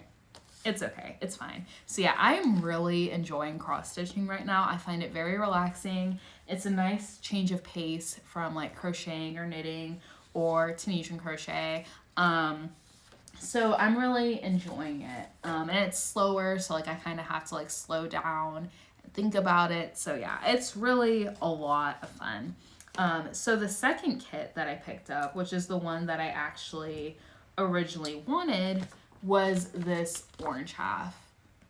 It's okay. It's fine. So yeah, I'm really enjoying cross stitching right now. I find it very relaxing. It's a nice change of pace from like crocheting or knitting or Tunisian crochet. So I'm really enjoying it. And it's slower, so like I kind of have to like slow down and think about it. So yeah, it's really a lot of fun. So the second kit that I picked up, which is the one that I actually originally wanted, was this orange half.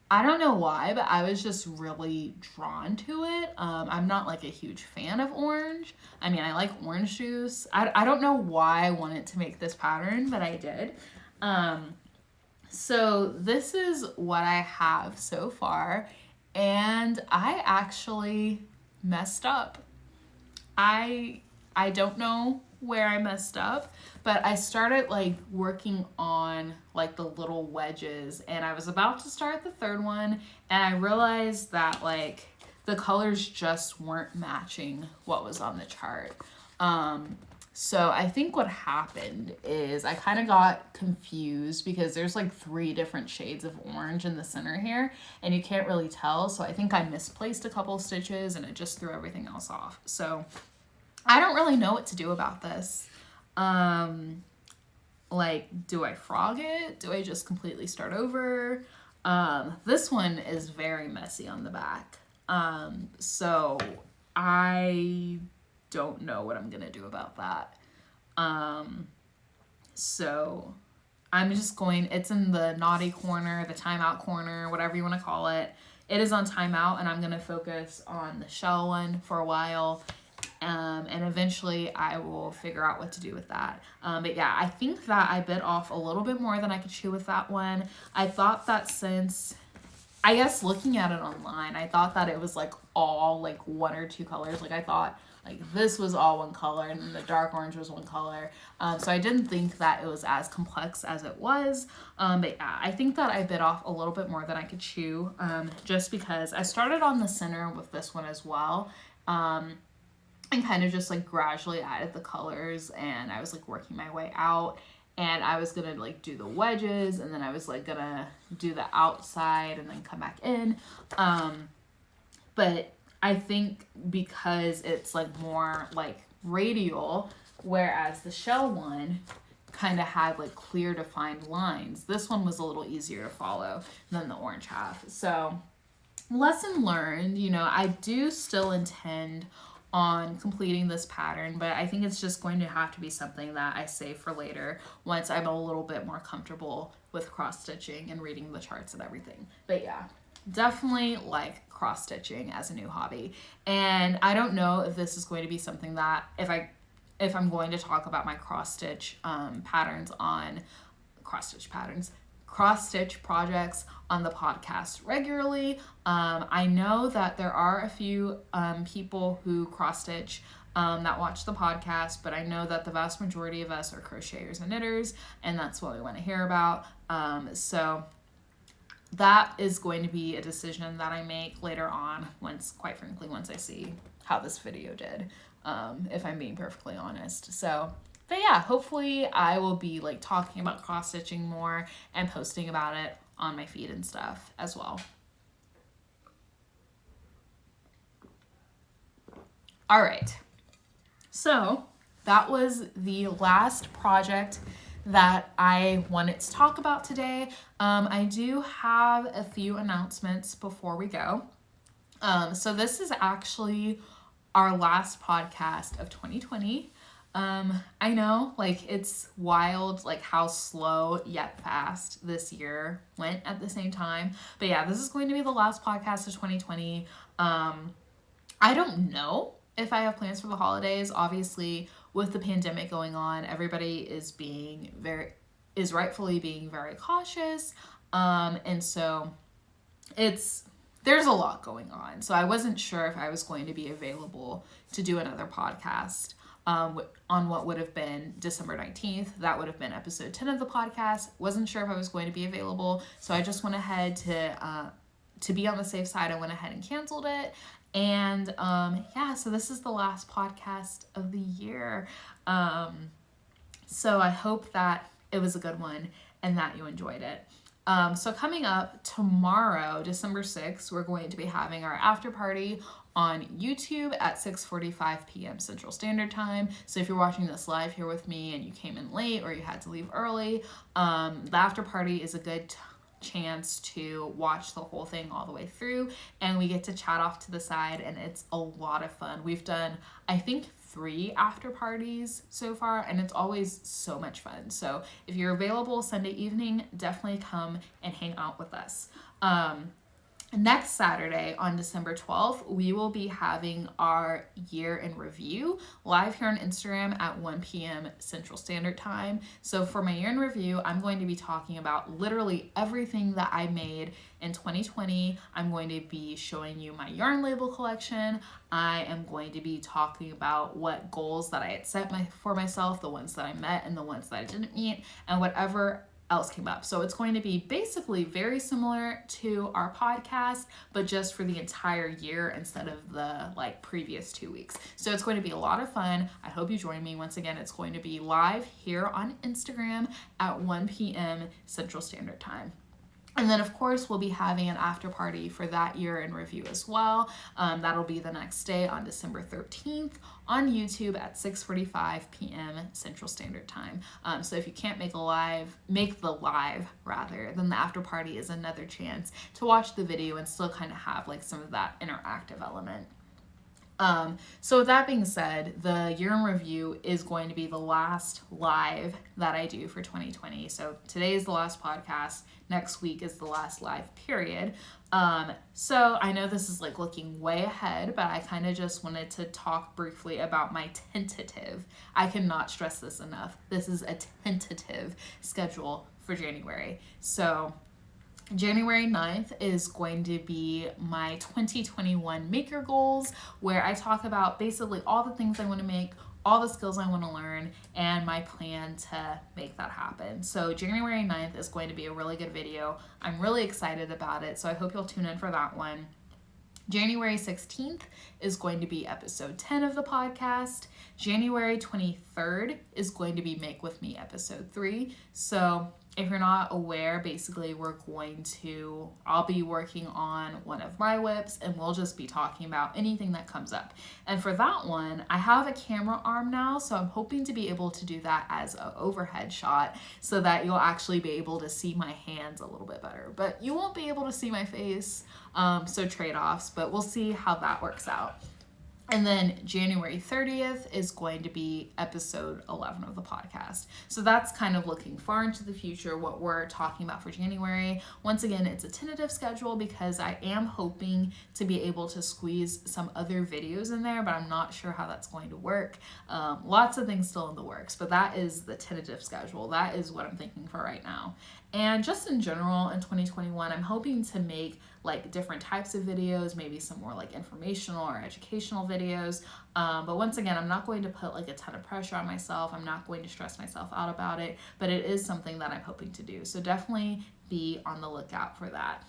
I don't know why, but I was just really drawn to it. I'm not like a huge fan of orange. I mean, I like orange juice. I don't know why I wanted to make this pattern, but I did. So this is what I have so far, and I actually messed up. I don't know where I messed up, but I started like working on like the little wedges, and I was about to start the third one, and I realized that like the colors just weren't matching what was on the chart. So I think what happened is I kind of got confused because there's like 3 different shades of orange in the center here, and you can't really tell. So I think I misplaced a couple stitches and it just threw everything else off. So I don't really know what to do about this. Like, do I frog it? Do I just completely start over? This one is very messy on the back. So I don't know what I'm gonna do about that. So I'm just going, it's in the naughty corner, the timeout corner, whatever you want to call it. It is on timeout, and I'm gonna focus on the shell one for a while. And eventually I will figure out what to do with that. But yeah, I think that I bit off a little bit more than I could chew with that one. I thought that since, I guess looking at it online, I thought that it was like all like 1 or 2 colors. Like I thought like this was all one color and then the dark orange was one color. So I didn't think that it was as complex as it was. But yeah, I think that I bit off a little bit more than I could chew, just because I started on the center with this one as well. And kind of just like gradually added the colors, and I was like working my way out, and I was gonna like do the wedges, and then I was like gonna do the outside and then come back in. But I think because it's like more like radial, whereas the shell one kind of had like clear defined lines, this one was a little easier to follow than the orange half. So lesson learned, you know, I do still intend on completing this pattern, but I think it's just going to have to be something that I save for later once I'm a little bit more comfortable with cross stitching and reading the charts and everything. But yeah, definitely like cross stitching as a new hobby. And I don't know if this is going to be something that if I'm going to talk about my cross stitch patterns on cross stitch projects on the podcast regularly. I know that there are a few people who cross stitch that watch the podcast, but I know that the vast majority of us are crocheters and knitters, and that's what we want to hear about. So that is going to be a decision that I make later on, quite frankly, once I see how this video did, if I'm being perfectly honest. So but yeah, hopefully I will be like talking about cross stitching more and posting about it on my feed and stuff as well. All right, so that was the last project that I wanted to talk about today. I do have a few announcements before we go. So this is actually our last podcast of 2020. I know, like, it's wild, like, how slow yet fast this year went at the same time. But yeah, this is going to be the last podcast of 2020. I don't know if I have plans for the holidays. Obviously, with the pandemic going on, everybody is being is rightfully being very cautious. And so there's a lot going on. So I wasn't sure if I was going to be available to do another podcast on what would have been December 19th. That would have been episode 10 of the podcast. Wasn't sure if I was going to be available. So I just went ahead to be on the safe side. I went ahead and canceled it. And yeah, so this is the last podcast of the year. So I hope that it was a good one and that you enjoyed it. So coming up tomorrow, December 6th, we're going to be having our after party on YouTube at 6:45 p.m. Central Standard Time. So if you're watching this live here with me and you came in late or you had to leave early, the after party is a good chance to watch the whole thing all the way through, and we get to chat off to the side, and it's a lot of fun. We've done, I think, 3 after parties so far, and it's always so much fun. So if you're available Sunday evening, definitely come and hang out with us. Next Saturday on December 12th, we will be having our year in review live here on Instagram at 1 p.m. Central Standard Time. So for my year in review, I'm going to be talking about literally everything that I made in 2020. I'm going to be showing you my yarn label collection. I am going to be talking about what goals that I had set for myself, the ones that I met and the ones that I didn't meet, and whatever else came up. So it's going to be basically very similar to our podcast, but just for the entire year instead of the previous 2 weeks. So it's going to be a lot of fun. I hope you join me. Once again, it's going to be live here on Instagram at 1 p.m. Central Standard Time. And then, of course, we'll be having an after party for that year in review as well. That'll be the next day on December 13th on YouTube at 6:45 p.m. Central Standard Time. So if you can't make the live, then the after party is another chance to watch the video and still kind of have some of that interactive element. So with that being said, the year in review is going to be the last live that I do for 2020. So today is the last podcast. Next week is the last live period. So I know this is looking way ahead, but I kind of just wanted to talk briefly about my tentative, I cannot stress this enough, this is a tentative schedule for January. So January 9th is going to be my 2021 maker goals, where I talk about basically all the things I want to make, all the skills I want to learn, and my plan to make that happen. So January 9th is going to be a really good video. I'm really excited about it, so I hope you'll tune in for that one. January 16th is going to be episode 10 of the podcast. January 23rd is going to be Make With Me episode 3. So if you're not aware, basically I'll be working on one of my whips, and we'll just be talking about anything that comes up. And for that one, I have a camera arm now, so I'm hoping to be able to do that as an overhead shot so that you'll actually be able to see my hands a little bit better. But you won't be able to see my face, so trade-offs, but we'll see how that works out. And then January 30th is going to be episode 11 of the podcast. So that's kind of looking far into the future, what we're talking about for January. Once again, it's a tentative schedule because I am hoping to be able to squeeze some other videos in there, but I'm not sure how that's going to work. Lots of things still in the works, but that is the tentative schedule. That is what I'm thinking for right now. And just in general, in 2021, I'm hoping to make different types of videos, maybe some more informational or educational videos. But once again, I'm not going to put a ton of pressure on myself. I'm not going to stress myself out about it, but it is something that I'm hoping to do. So definitely be on the lookout for that.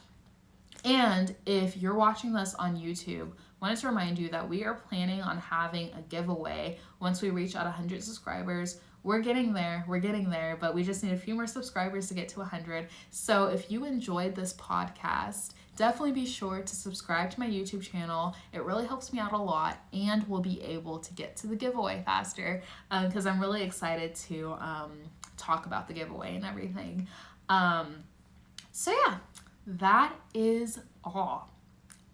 And if you're watching this on YouTube, I wanted to remind you that we are planning on having a giveaway once we reach 100 subscribers. We're getting there, but we just need a few more subscribers to get to 100. So if you enjoyed this podcast, definitely be sure to subscribe to my YouTube channel. It really helps me out a lot, and we'll be able to get to the giveaway faster because I'm really excited to talk about the giveaway and everything. So yeah, that is all.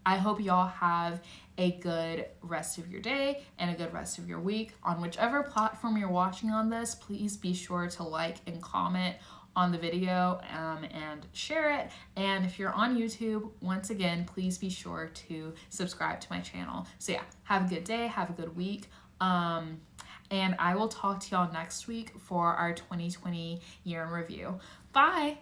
I hope y'all have a good rest of your day and a good rest of your week. On whichever platform you're watching on this, please be sure to like and comment on the video and share it. And if you're on YouTube, once again, please be sure to subscribe to my channel. So yeah, have a good day, have a good week. And I will talk to y'all next week for our 2020 year in review. Bye!